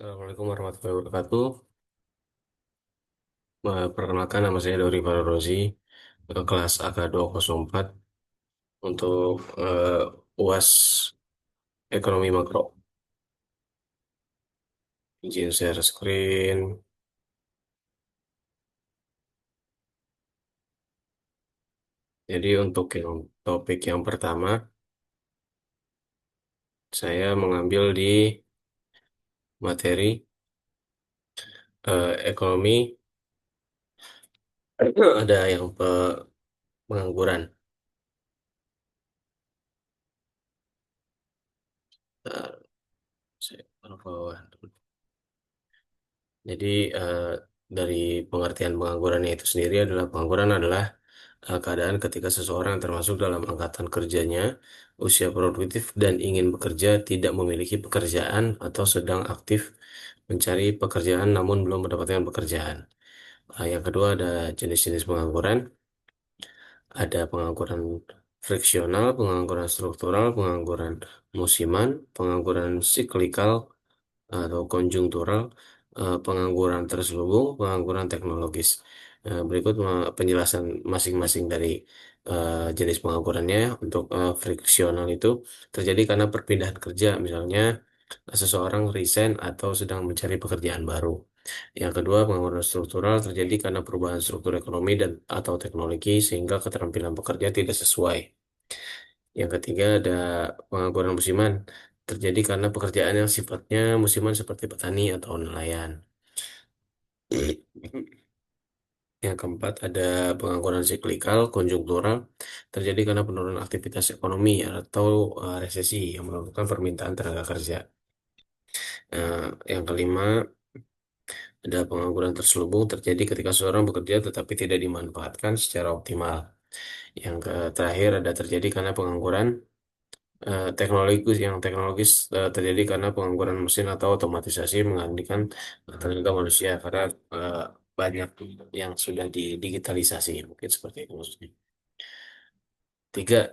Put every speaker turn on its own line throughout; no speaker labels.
Assalamualaikum warahmatullahi wabarakatuh. Perkenalkan nama saya Dori Rozi, kelas AK 204 untuk UAS Ekonomi Makro. Izin share screen. Jadi untuk yang topik yang pertama, saya mengambil di materi ekonomi, ada yang pengangguran. Eh, saya taruh bawah. Jadi eh, dari pengertian penganggurannya itu sendiri adalah pengangguran adalah keadaan ketika seseorang termasuk dalam angkatan kerjanya, usia produktif dan ingin bekerja, tidak memiliki pekerjaan atau sedang aktif mencari pekerjaan namun belum mendapatkan pekerjaan. Yang kedua ada jenis-jenis pengangguran, ada pengangguran friksional, pengangguran struktural, pengangguran musiman, pengangguran siklikal atau konjungtural, pengangguran terselubung, pengangguran teknologis. Berikut penjelasan masing-masing dari jenis penganggurannya. Untuk friksional itu terjadi karena perpindahan kerja, misalnya seseorang resign atau sedang mencari pekerjaan baru. Yang kedua, pengangguran struktural terjadi karena perubahan struktur ekonomi dan atau teknologi sehingga keterampilan pekerja tidak sesuai. Yang ketiga ada pengangguran musiman. Terjadi karena pekerjaan yang sifatnya musiman seperti petani atau nelayan. Yang keempat ada pengangguran siklikal, konjungtural. Terjadi karena penurunan aktivitas ekonomi atau resesi yang menurunkan permintaan tenaga kerja. Yang kelima ada pengangguran terselubung terjadi ketika seorang bekerja tetapi tidak dimanfaatkan secara optimal. Terakhir ada terjadi karena pengangguran teknologis terjadi karena pengangguran mesin atau otomatisasi menggantikan tenaga manusia karena eh, banyak yang sudah didigitalisasi, mungkin seperti itu maksudnya. Tiga,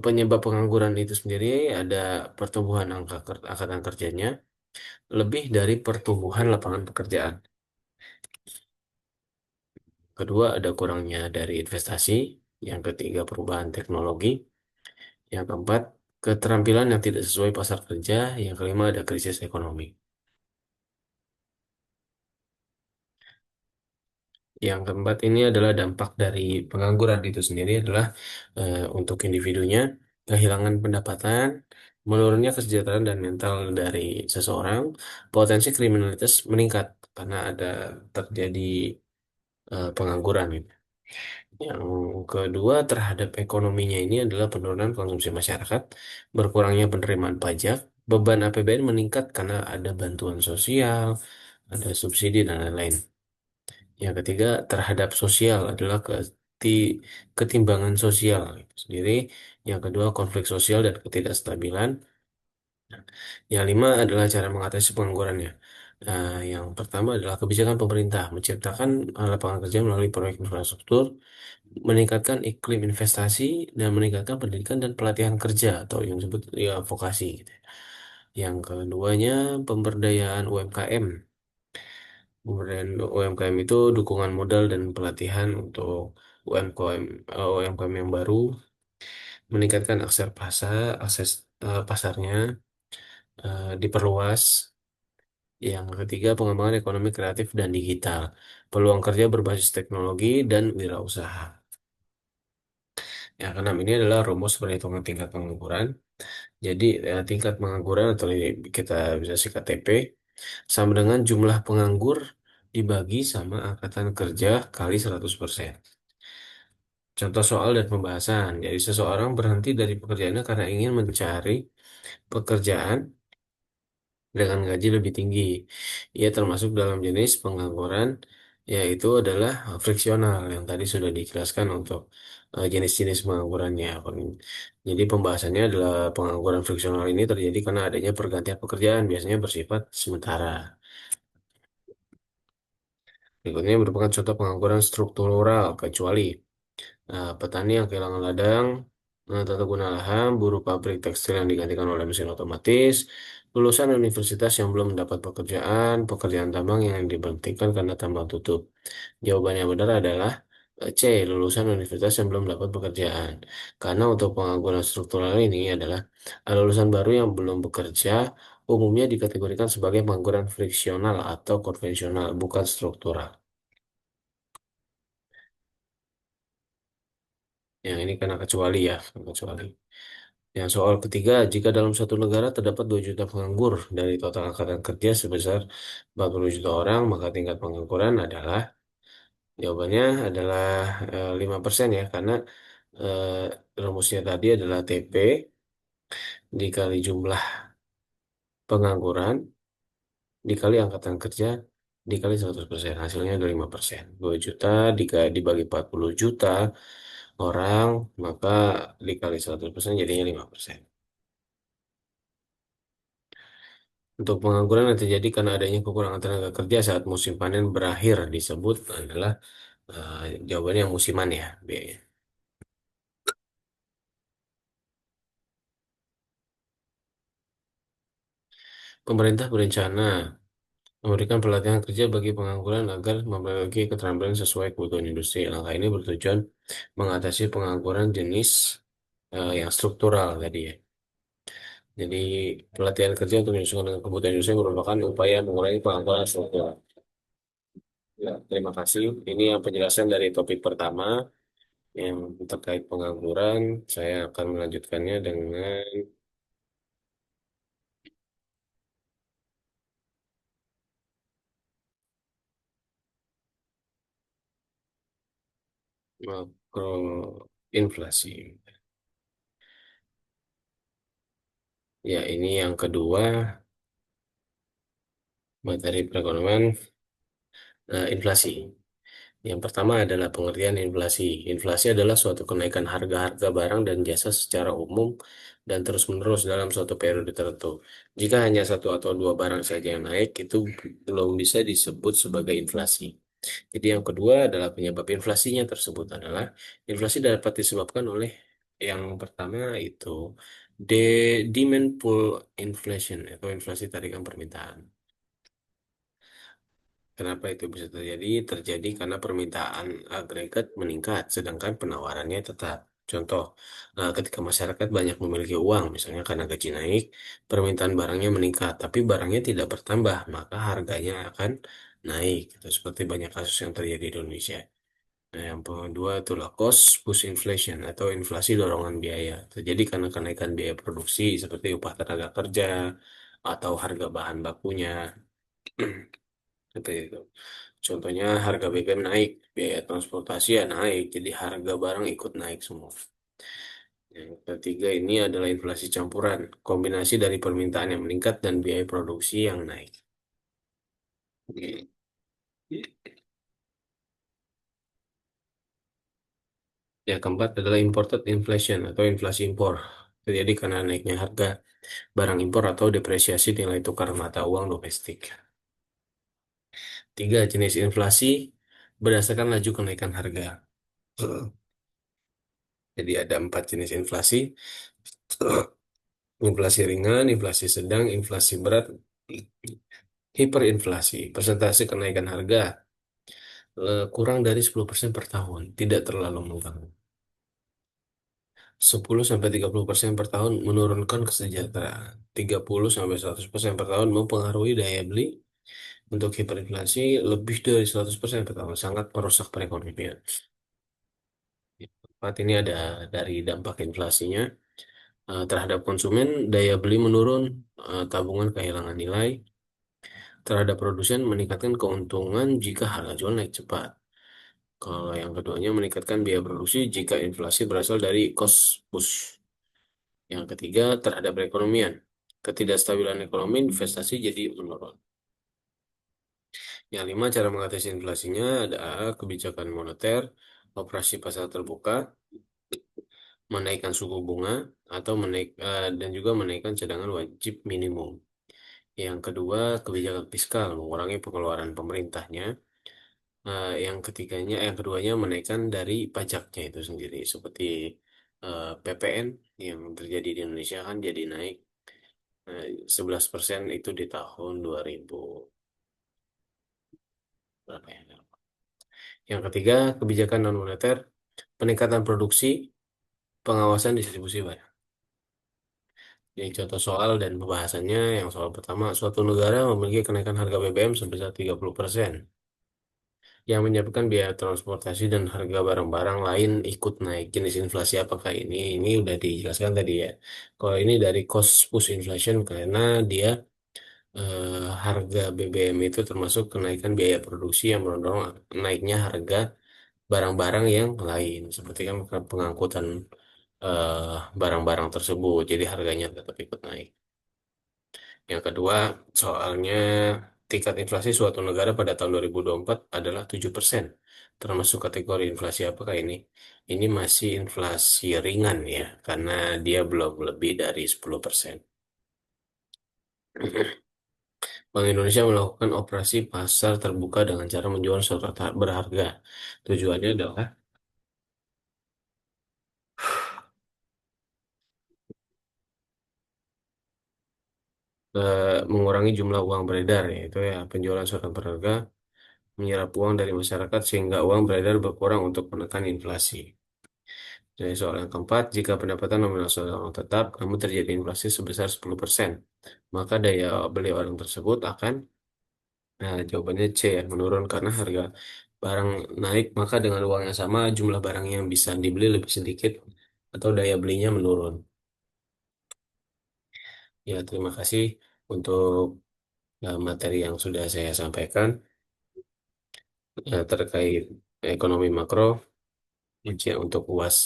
penyebab pengangguran itu sendiri ada pertumbuhan angkatan kerjanya lebih dari pertumbuhan lapangan pekerjaan. Kedua, ada kurangnya dari investasi. Yang ketiga, perubahan teknologi. Yang keempat, keterampilan yang tidak sesuai pasar kerja. Yang kelima, ada krisis ekonomi. Yang keempat ini adalah dampak dari pengangguran itu sendiri adalah untuk individunya, kehilangan pendapatan, menurunnya kesejahteraan dan mental dari seseorang, potensi kriminalitas meningkat karena ada terjadi pengangguran gitu. Yang kedua terhadap ekonominya ini adalah penurunan konsumsi masyarakat, berkurangnya penerimaan pajak, beban APBN meningkat karena ada bantuan sosial, ada subsidi dan lain-lain. Yang ketiga, terhadap sosial adalah ketimbangan sosial itu sendiri. Yang kedua, konflik sosial dan ketidakstabilan. Yang lima adalah cara mengatasi penganggurannya. Yang pertama adalah kebijakan pemerintah menciptakan lapangan kerja melalui proyek infrastruktur, meningkatkan iklim investasi, dan meningkatkan pendidikan dan pelatihan kerja atau yang disebut ya, vokasi, gitu. Yang keduanya, pemberdayaan UMKM. Kemudian UMKM itu dukungan modal dan pelatihan untuk UMKM yang baru, meningkatkan akses pasarnya, diperluas. Yang ketiga, pengembangan ekonomi kreatif dan digital, peluang kerja berbasis teknologi dan wirausaha. Yang keenam ini adalah rumus perhitungan tingkat pengangguran. Jadi tingkat pengangguran atau kita bisa singkat TP sama dengan jumlah penganggur dibagi sama angkatan kerja kali 100%. Contoh soal dan pembahasan. Jadi seseorang berhenti dari pekerjaannya karena ingin mencari pekerjaan dengan gaji lebih tinggi. Ia termasuk dalam jenis pengangguran, yaitu adalah friksional yang tadi sudah dijelaskan untuk jenis-jenis penganggurannya. Jadi pembahasannya adalah pengangguran friksional ini terjadi karena adanya pergantian pekerjaan, biasanya bersifat sementara. Berikutnya merupakan contoh pengangguran struktural, kecuali petani yang kehilangan ladang, Tata guna lahan, buruh pabrik tekstil yang digantikan oleh mesin otomatis, lulusan universitas yang belum mendapat pekerjaan, pekerjaan tambang yang diberhentikan karena tambang tutup. Jawaban yang benar adalah C, lulusan universitas yang belum dapat pekerjaan. Karena untuk pengangguran struktural ini adalah lulusan baru yang belum bekerja umumnya dikategorikan sebagai pengangguran friksional atau konvensional, bukan struktural. Yang ini karena kecuali ya, kecuali. Yang soal ketiga, jika dalam satu negara terdapat 2 juta penganggur dari total angkatan kerja sebesar 40 juta orang, maka tingkat pengangguran adalah, jawabannya adalah 5% ya, karena rumusnya tadi adalah TP dikali jumlah pengangguran dikali angkatan kerja dikali 100%. Hasilnya ada 5%. 2 juta dibagi 40 juta orang, maka dikali 100% jadinya 5%. Untuk pengangguran yang terjadi karena adanya kekurangan tenaga kerja saat musim panen berakhir disebut adalah jawabannya yang musiman ya, B. Pemerintah berencana memberikan pelatihan kerja bagi pengangguran agar memiliki keterampilan sesuai kebutuhan industri. Langkah ini bertujuan mengatasi pengangguran jenis yang struktural tadi ya. Jadi pelatihan kerja untuk menyesuaikan dengan kebutuhan industri merupakan upaya mengurangi pengangguran struktural. Ya, terima kasih. Ini yang penjelasan dari topik pertama yang terkait pengangguran. Saya akan melanjutkannya dengan makroinflasi. Ya, ini yang kedua materi perekonomian, inflasi. Yang pertama adalah pengertian inflasi. Inflasi adalah suatu kenaikan harga-harga barang dan jasa secara umum dan terus-menerus dalam suatu periode tertentu. Jika hanya satu atau dua barang saja yang naik, itu belum bisa disebut sebagai inflasi. Jadi yang kedua adalah penyebab inflasinya tersebut adalah inflasi dapat disebabkan oleh yang pertama itu demand pull inflation atau inflasi tarikan permintaan. Kenapa itu bisa terjadi? Terjadi karena permintaan agregat meningkat, sedangkan penawarannya tetap. Contoh, ketika masyarakat banyak memiliki uang, misalnya karena gaji naik, permintaan barangnya meningkat, tapi barangnya tidak bertambah, maka harganya akan naik. Itu seperti banyak kasus yang terjadi di Indonesia. Nah, yang kedua itulah cost push inflation atau inflasi dorongan biaya. Terjadi karena kenaikan biaya produksi seperti upah tenaga kerja atau harga bahan bakunya. Seperti itu. Contohnya harga BBM naik, biaya transportasi ya naik, jadi harga barang ikut naik semua. Yang ketiga ini adalah inflasi campuran, kombinasi dari permintaan yang meningkat dan biaya produksi yang naik. Ya, keempat adalah imported inflation atau inflasi impor. Terjadi karena naiknya harga barang impor atau depresiasi nilai tukar mata uang domestik. Tiga, jenis inflasi berdasarkan laju kenaikan harga. Jadi ada 4 jenis inflasi. Inflasi ringan, inflasi sedang, inflasi berat, hiperinflasi. Persentase kenaikan harga kurang dari 10% per tahun, tidak terlalu mengganggu. 10 sampai 30% per tahun menurunkan kesejahteraan. 30 sampai 100% per tahun mempengaruhi daya beli. Untuk hiperinflasi lebih dari 100% per tahun, sangat merusak perekonomian. Empat ini ada dari dampak inflasinya terhadap konsumen, daya beli menurun, tabungan kehilangan nilai, terhadap produsen meningkatkan keuntungan jika harga jual naik cepat. Kalau yang keduanya meningkatkan biaya produksi jika inflasi berasal dari cost push. Yang ketiga terhadap perekonomian. Ketidakstabilan ekonomi investasi jadi menurun. Yang lima cara mengatasi inflasinya ada kebijakan moneter, operasi pasar terbuka, menaikkan suku bunga atau dan juga menaikkan cadangan wajib minimum. Yang kedua kebijakan fiskal mengurangi pengeluaran pemerintahnya. Yang ketiganya, yang keduanya menaikkan dari pajaknya itu sendiri seperti PPN yang terjadi di Indonesia kan jadi naik 11% itu di tahun 2000 berapa ya? Yang ketiga, kebijakan non moneter, peningkatan produksi, pengawasan distribusi barang. Jadi contoh soal dan pembahasannya, yang soal pertama, suatu negara memiliki kenaikan harga BBM sebesar 30%, yang menyebabkan biaya transportasi dan harga barang-barang lain ikut naik. Jenis inflasi apakah ini? Ini udah dijelaskan tadi ya. Kalau ini dari cost push inflation karena dia harga BBM itu termasuk kenaikan biaya produksi yang mendorong naiknya harga barang-barang yang lain, seperti kan pengangkutan eh, barang-barang tersebut, jadi harganya tetap ikut naik. Yang kedua, soalnya tingkat inflasi suatu negara pada tahun 2024 adalah 7%. Termasuk kategori inflasi apakah ini? Ini masih inflasi ringan ya, karena dia belum lebih dari 10%. Bank Indonesia melakukan operasi pasar terbuka dengan cara menjual surat berharga. Tujuannya adalah mengurangi jumlah uang beredar, yaitu ya penjualan surat berharga, menyerap uang dari masyarakat sehingga uang beredar berkurang untuk menekan inflasi. Jadi soal yang keempat, jika pendapatan nominal seseorang tetap, namun terjadi inflasi sebesar 10%, maka daya beli orang tersebut akan, nah jawabannya C ya, menurun karena harga barang naik, maka dengan uang yang sama, jumlah barang yang bisa dibeli lebih sedikit atau daya belinya menurun. Ya, terima kasih untuk materi yang sudah saya sampaikan terkait ekonomi makro. Izin untuk UAS.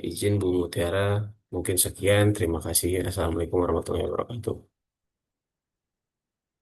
Izin Bu Mutiara, mungkin sekian. Terima kasih. Assalamualaikum warahmatullahi wabarakatuh.